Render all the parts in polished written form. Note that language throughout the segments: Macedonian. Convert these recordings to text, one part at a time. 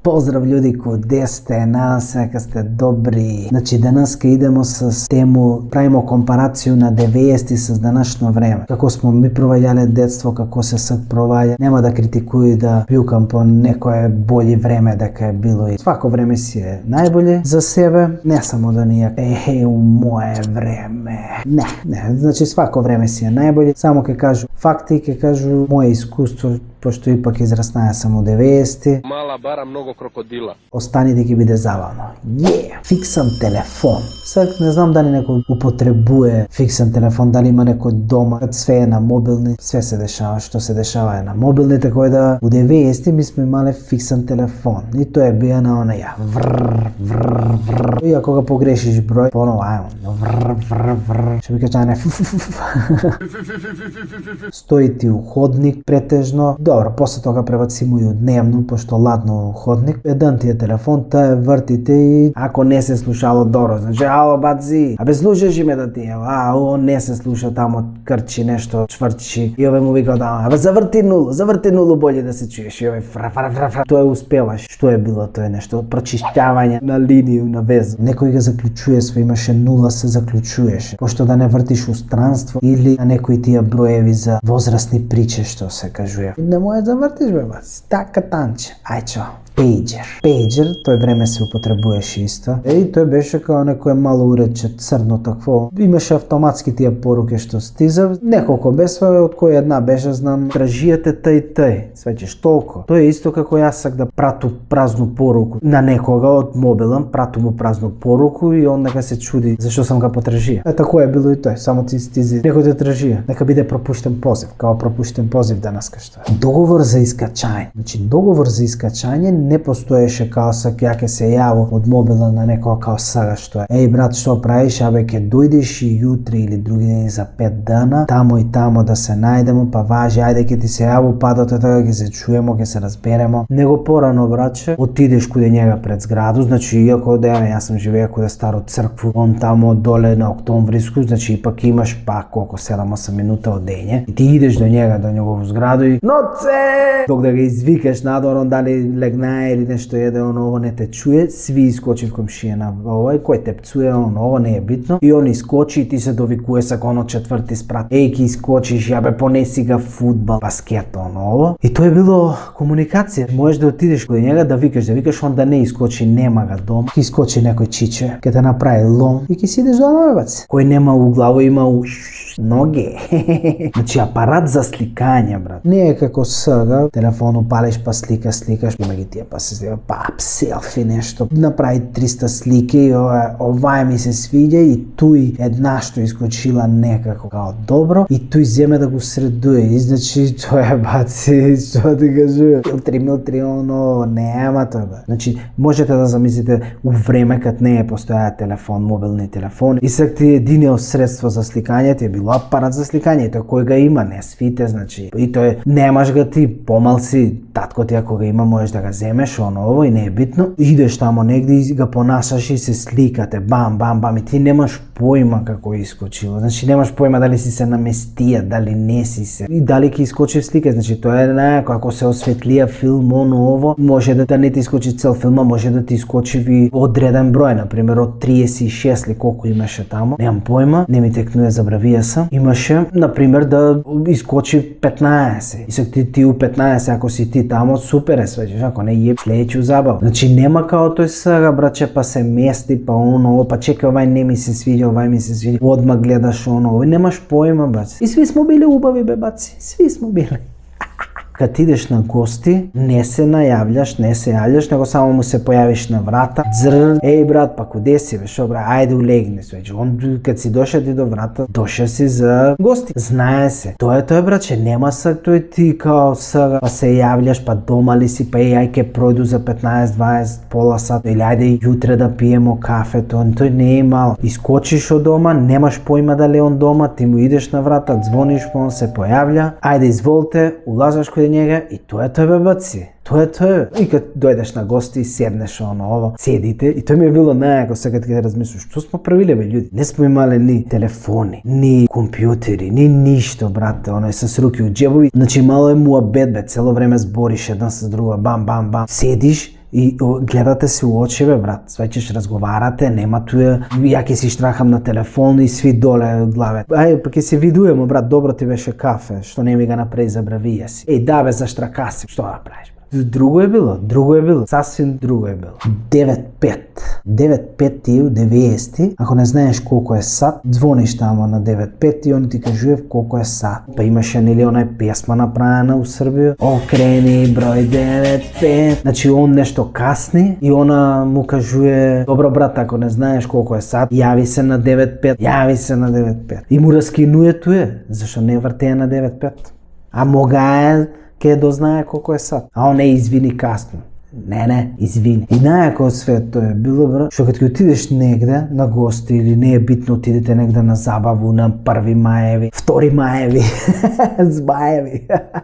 Поздрав ljudi, куде сте? Надам се дека сте добри. Значи денеска идемо с тему, правимо компарацију на 90-ти с данашно време. Како смо ми проваѓале детство, како се сак проваѓа. Нема да критикуј да плюкам по некое бољи време дека е било и свако време си е најболje за себе, не само да ние у мое време. Не, значи свако време си е најболje, само ќе кажу факти, ќе кажу моje искуство, пошто ипак израснаа сам у 90-ти. Мала бара, много крокодила. Останите ќе биде забавно. Фиксан телефон. Сега не знам дали некој употребуе фиксан телефон, дали има некој дома, кад све е на мобилни, све се дешава, што се дешава е на мобилни, така да у 90-ти ми сме имале фиксан телефон. И тој е бија на онаја вр. И ако го погрешиш број, понова вр. Што би кажа стои ти у ходник претежно. Добро, после тога пребацимо и у дневно, пошто ладно у ходник. Еден ти е телефон, таа вртите и ако не се слушало добро, значи ало баци, абе слушаш ме да ти е, он не се слуша тамо крчи нешто, чврчи и ове му вика да, абе заврти нулу боље да се чуеш и ове фра. Тоа успеваш. Што е било тоа нешто? Прочиштјавање на линија на веза. Некој го заклучуе свој, имаше нула се заклучуеше. Пошто да не вртиш у странство или на некои тие броеви за возрастни приче што се кажува. Не може да вртиш бе бац. Така танче. Ај чо. Пейджер, тој време се употребуваше исто. И тој беше као некое мало уредче, црно такво. Имаше автоматски тие поруки што стизав. Неколку бесва, од кои една беше, знам, тражијате тај. Свеќеш толку. Тој е исто како јас сак да прату празну поруку на некога од мобилен, прату му празну поруку и он нека се чуди зашто сам га потражија. Тако е било и тој, само ти стизи некој те тражија. Нека биде пропуштен позив, као пропуштен позив денеска што е. Договор за искачање. Значи договор за искачање не постоеше као сак ја ке се јаво од мобила на некоја као сага што е. Еј брат, што правиш? Абе ке дојдеш и јутре или други ден за 5 дана, тамо и тамо да се најдемо, па важи, ајде ке ти се јаво падот, така ке се чуемо, ке се разберемо. Него порано, братче, отидеш куде njega пред зграду, значи иако јас сум живеел куде старо цркву, он тамо доле на Октомвриску, значи ипак имаш колку 7-8 минута од дење. И ти идеш до njega, до негову зграду и ноце! Док да ga извикаш надвор, он дали легна или нешто еде, ово не те чуе, сви искочи в комшија на овој, кој те пцуе, ово не е битно. И он искочи и ти се довикуе сак оно четврти спрат. Еј, ки искочиш, јабе понеси га фудбал, баскет, ово. И тоа е било комуникација. Можеш да отидеш кај njega да викаш, он да не искочи, нема га дом. Ки искочи некој чиче, ке те направи лом и ки си идеш дома, бац. Кој нема у главо, има у ноге. Значи апарат за сликање, брат. Не е како сега, телефон упалиш па сликаш, има ги тие па се зема селфи нешто. Направи 300 слики и ова ми се свиѓа и туј една што искочила некако као добро и туј земе да го средуе. И значи тоа е баци, што ти кажу, филтри, оно, нема тоа бе. Значи можете да замислите у време кад не е постоја телефон, мобилни телефони и сак ти единиот средство за сликање ти е било апарат за сликање и тој кој га има, не свите, значи. И тој немаш га ти, помал си, татко ти ако га има можеш да га земеш, ово и не е битно. Идеш тамо негде и га понасаш и се сликате, бам, и ти немаш појма како искочило. Значи немаш појма дали си се наместија, дали не си се. И дали ќе искочи слика, значи тоа е некако ако се осветлија филм, ово, може да не ти искочи цел филма, може да ти искочи ви одреден број, например од 36 ли колку имаше тамо. Немам појма, не ми текнуе, забравија сам. Имаше, например, да искочи 15. И сак ти у 15, ако си ти тамо, супер е свеќаш, ако не е следеќу забава. Значи нема као тој сега, браче, па се мести, па оно, па чека овај не ми се свиѓа, овај ми се свиѓа, одма гледаш оно, немаш појма, баци. И сви смо били убави, бе, баци, сви смо били. Кад идеш на гости, не се јавljаш, него само му се појавиш на врата. Еј брат, па куде си бе, шо бра, ајде улегни свеќе. Он кад си дошел ти до врата, дошел си за гости. Знае се. Тоа е браче, нема сак тој ти као сега, па се јавljаш, па дома ли си, па ај ке пројду за 15-20 пола сат, или ајде јутре да пиемо кафе, тој не е мало. Искочиш од дома, немаш појма дали он дома, ти му идеш на врата, звониш, па он се појавља, ајде изволте, улазаш кај njega и тоа е бе баци. Тоа е. И кад дојдеш на гости, седнеш ово, седите и тоа ми е било најако сега кога размислуваш, што смо правиле бе људи? Не смо имале ни телефони, ни компјутери, ни ништо, брате, оно е с руки у џебови. Значи мало е муабет бе, цело време збориш еден с друга, бам. Седиш и гледате се у очи, бе, брат. Сваќаш, разговарате, нема туја, ја ќе си штрахам на телефон и сви доле главе. Ај, па ќе се видуемо, брат, добро ти беше кафе, што не ми ga направи за бравија си. Еј, да бе, заштрака си, што да правиш? Друго е било, сасвим друго е било. 9-5. 9-5 ти у 90, ако не знаеш колко е сат, звониш тамо на 9-5 и он ти кажува колко е сат. Па имаше нели онај песма направена у Србија, окрени број 9-5. Значи он нешто касни и она му кажува, добро брат, ако не знаеш колко е сат, јави се на 9-5. И му раскинуе туе, зашо не вртеја на 9-5. А мога ке дознае колко е сат. А он не извини касно. Не, извини. И најако од свет тоа е било, бро, што кога отидеш негде на гости или не е битно отидете негде на забаву, на 1 маеви, 2 маеви, збаеви.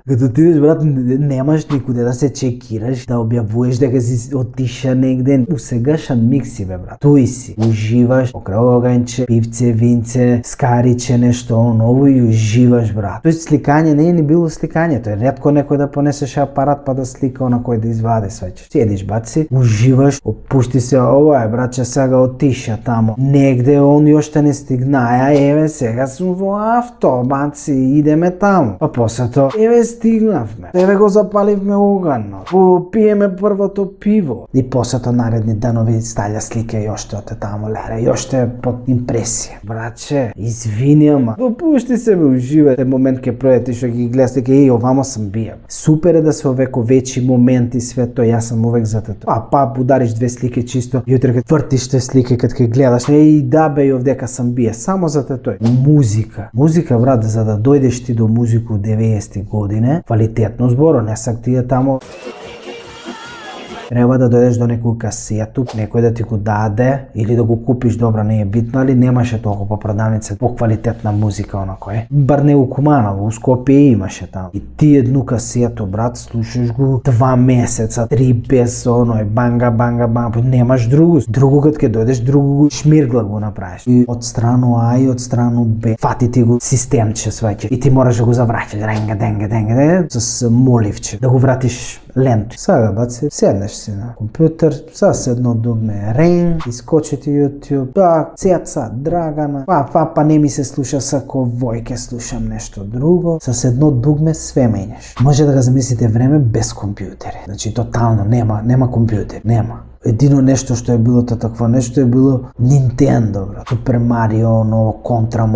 Кога отидеш, брат, немаш никуде да се чекираш, да објавуваш дека си отиша негде. У сегашен микси, бе, брат. Туј си. Уживаш, покрај огањче, пивце, винце, скариче, нешто ново и уживаш, брат. Тој сликање не е ни било сликање, тоа е ретко некој да понесеше апарат па да слика на кој да извади све. Седиш, баци, уживаш, опушти се, ова е, братче, сега отиша тамо. Негде он јоште не стигнаја, еве, сега сум во авто, баци, идеме тамо. Па после тоа, еве, стигнавме, еве го запаливме оганот, попиеме првото пиво. И после тоа наредни данови сталја слика јоште оте тамо, лере, јоште под импресија. Братче, извини, ама, допушти се, бе, уживате, момент ке пројдете што ги гледате, еј, овамо сам бија. Супер е да се овековечи моменти, све тоа, јас сам увек за тоа. Па удариш 2 слики чисто, јутре кога твртиш те слики кога ќе гледаш, еј да бе, овдека сам бие, само за тоа. Музика, брат, за да дојдеш ти до музику 90-ти години, квалитетно зборо, не сак ти е тамо. Треба да дојдеш до некој касету, некој да ти го даде или да го купиш, добро, не е битно, али немаше толку по продавница поквалитетна музика онакој. Бар не у Куманово, у Скопје имаше таму. И ти едну касету, брат, слушаш го 2 месеца, 3 без оној банга, немаш другу. Другу кога ќе дојдеш, другу шмиргла го направиш. И од страну А и од страну Б, фати ти го системче сваќаш. И ти мораш да го завраќаш, денге, с моливче, да го вратиш ленту. Сега, баци, седнеш си на компјутер, с едно дугме рен, искочи ти YouTube, Цеца, Драгана, па не ми се слуша сако вој, ке слушам нешто друго. С едно дугме све менеш. Може да го замислите време без компјутери. Значи, тотално, нема компјутер, нема. Едино нешто што е било такво нешто е било Nintendo, брат. Супер Марио, ново Контра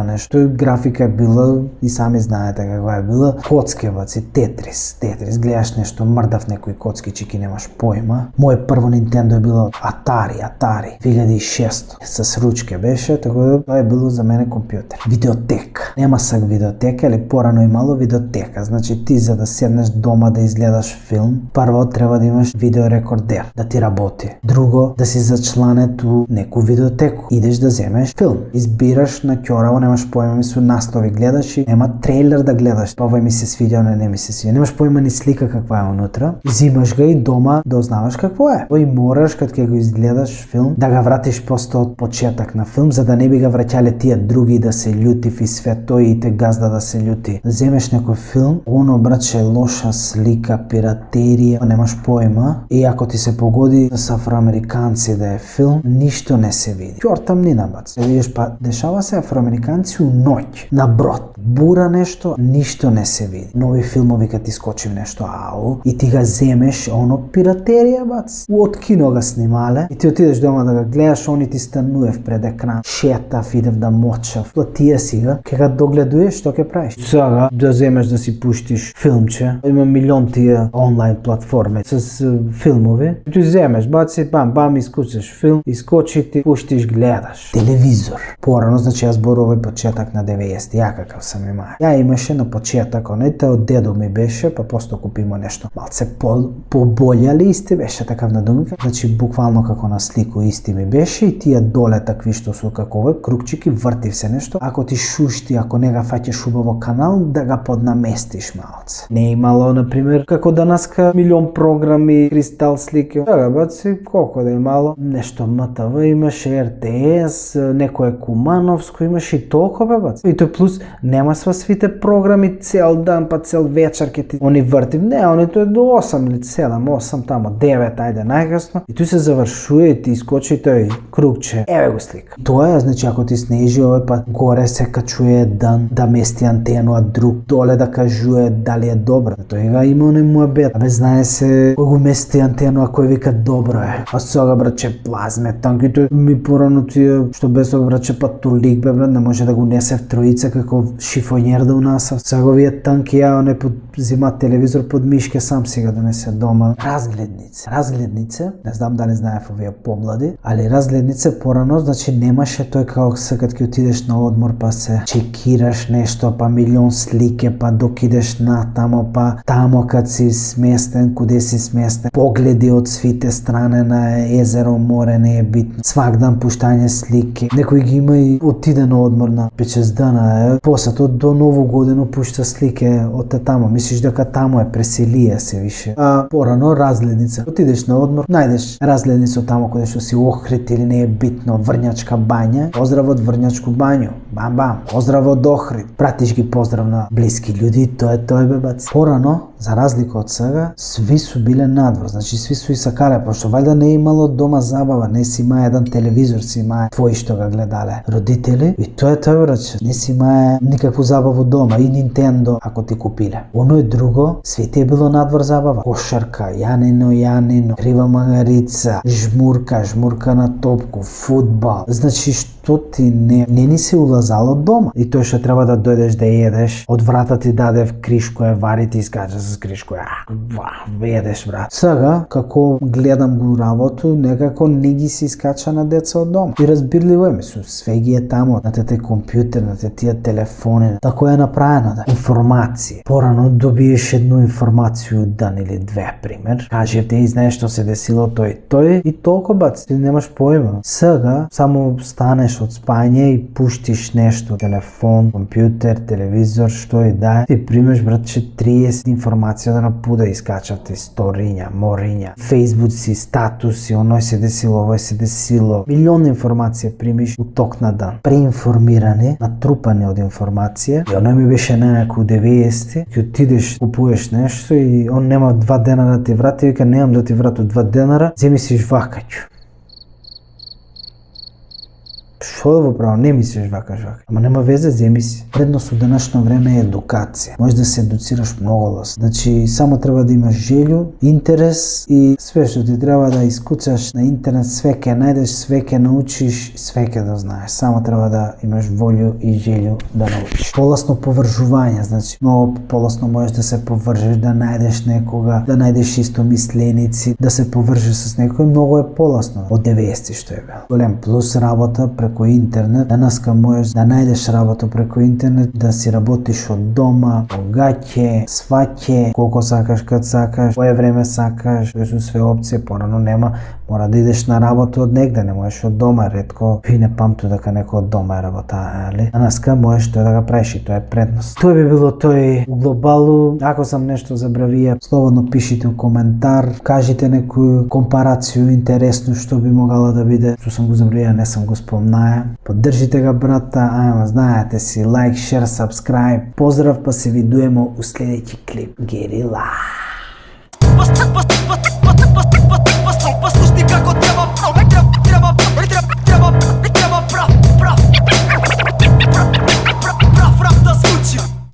нешто. И графика е била, и сами знаете каква е била, коцки, баци, Тетрис, гледаш нешто, мрдав некои коцки, чики немаш појма. Моје прво Nintendo е било Atari, 2006. С ручке беше, така да тоа е било за мене компјутер. Видеотека. Нема сак видеотека, али порано имало видеотека. Значи ти за да седнеш дома да изгледаш филм, прво треба да имаш видеорекордер, да ти работи. Друго, да си зачланет у неку видеотеку. Идеш да земеш филм. Избираш на ќораво, немаш појма, мислу наслови гледаш и нема трейлер да гледаш. Овој ми се свиѓа, не ми се свиѓа. Немаш појма ни слика каква е унутра. Зимаш га и дома да узнаваш какво е. Тој мораш кад ќе го изгледаш филм да га вратиш просто од почеток на филм, за да не би га враќале тие други да се љутив и све тој и те газда да се љути. Земеш некој филм, оно браче лоша слика, пиратерија, немаш појма и ако ти се погоди с афроамериканци да е филм, ништо не се види. Ќортамнина, бац. Видиш, па дешава се афроамериканци у ноќ, на брод. Бура нешто, ништо не се види. Нови филмови кад ти скочив нешто и ти га земеш, оно пиратерија, бац. Од кино га снимале и ти отидеш дома да га гледаш, они ти стануев пред екран. Шетав, идев да мочав. Платија си га, ке га догледуеш, што ќе правиш? Сега да земеш да си пуштиш филмче. Има милион тие онлайн платформи с филмови. Ти земеш, баци, бам, искучиш филм, искочи ти, пуштиш, гледаш. Телевизор. Порано, значи јас зборувам почеток на 90-ти, ја какав сам имај. Ја имаше на почеток, онојте од дедо ми беше, па просто купимо нешто малце поболје, али исти беше такав на думика. Значи буквално како на слику исти ми беше и тие доле такви што су како овој крукчики, вртив се нешто. Ако ти шушти, ако не га фаќаш убаво канал, да га поднаместиш малце. Не имало, на пример, како данаска милион програми, кристал слики. Така, уроци, колко да имало, нешто МТВ имаше, РТС, некое Кумановско имаше и толку бе бац. И тој плюс нема свите програми цел дан па цел вечер ке ти они вртив. Не, они тоа е до 8 или 7, 8 тамо 9, ајде најкасно. И тој се завршува и ти искочи тој кругче. Еве го слика. Тоа е, значи ако ти снежи овој пат горе се качува дан да мести антену, а друг доле да кажува дали е добро. Тој га има оне муабет. Абе знае се кој го мести антену, а кој вика добро е. А сега браче плазме танки, тој ми порано тие што без браче патулик бе брат, не може да го несе в троица како шифонјер да унаса. Сега овие танки ја не зима телевизор под мишке сам сега донесе дома. Разгледнице, не знам дали знаев овие помлади, али разгледнице порано, значи немаше тој како сега ќе отидеш на одмор па се чекираш нешто, па милион слике, па док идеш на тамо кад си сместен, куде си сместен, погледи од свите стране на езеро, море, не е битно. Свак дан пуштање слики. Некој ги има и отиде на одмор на 5-6 дана, посето до ново годину пушта слике од тамо. Мислиш дека тамо е преселија се више. А порано разгледница. Отидеш на одмор, најдеш разгледница тамо каде што си Охрид или не е битно, Врњачка бања. Поздрав од Врњачку бању. Бам бам. Поздрав од Охрид. Пратиш ги поздрав на блиски људи, тоа е бебац. Порано, за разлика од сега, сви су биле надвор, значи сви су и сакале, пошто вајда не е имало дома забава, не си има еден телевизор, си има твои што га гледале родители, и тоа е враче, не си има никакво забаву дома, и Nintendo ако ти купиле. Оно е друго, сви ти е било надвор забава, кошарка, Јанино, крива магарица, жмурка на топку, фудбал, значи што ти не ни се улазало дома, и тоа што треба да дојдеш да едеш, од врата ти дадев кришко вари, ти искача с кришко едеш брат. Сега, како гледам го работу, некако не ги се искача на деца од дома. И разбирливо е, мислам, све ги е тамо, на тете компјутер, на тие телефони, тако е направено да. Информација. Порано добиеш едну информација дан или две, пример. Кажев те и знаеш што се десило тој и толку бац, ти немаш појма. Сега, само станеш од спање и пуштиш нешто, телефон, компјутер, телевизор, што и да е. Ти примеш братче 30 информација да напуда искачавте сториња, мориња, Facebook си, статуси, оној се десило, овој се десило. Милион информација примиш у ток на дан. Преинформирани, натрупани од информација. И оној ми беше некако 90-ти, ќе отидеш, купуваш нешто и он нема 2 дена да ти врати, вика немам да ти вратам 2 денара, земи си жвакаќу. Што да во право, не мислиш вака. Ама нема везе, земи си. Предност од денешно време е едукација. Можеш да се едуцираш многу лесно. Значи, само треба да имаш желју, интерес и све што ти треба да искуцаш на интернет, све ќе најдеш, све ќе научиш, све ќе да знаеш. Само треба да имаш волју и желју да научиш. Поласно повржување, значи, многу поласно можеш да се повржиш, да најдеш некога, да најдеш истомисленици, да се повржиш с некој, многу е поласно од 90-ти што е бил. Голем плюс работа преку интернет. Денеска можеш да најдеш работа преку интернет, да си работиш од дома, погаќе, сваќе, колку сакаш, кад сакаш, кое време сакаш, тоа се све опции, порано нема, мора да идеш на работа од негде, не можеш од дома, ретко и не памту дека некој од дома е работа, али? Денеска можеш тоа да го правиш и тоа е предност. Тоа би било тој у глобалу. Ако сам нешто забравија, слободно пишите у коментар, кажите некој компарацију интересно што би могала да биде, што сам го забравија, не сам го спомнаја. Поддржите ga брата, ајма знаете си, лайк, шер, сабскрайб. Поздрав, па се видуемо у следеќи клип. Герила! Послушни како треба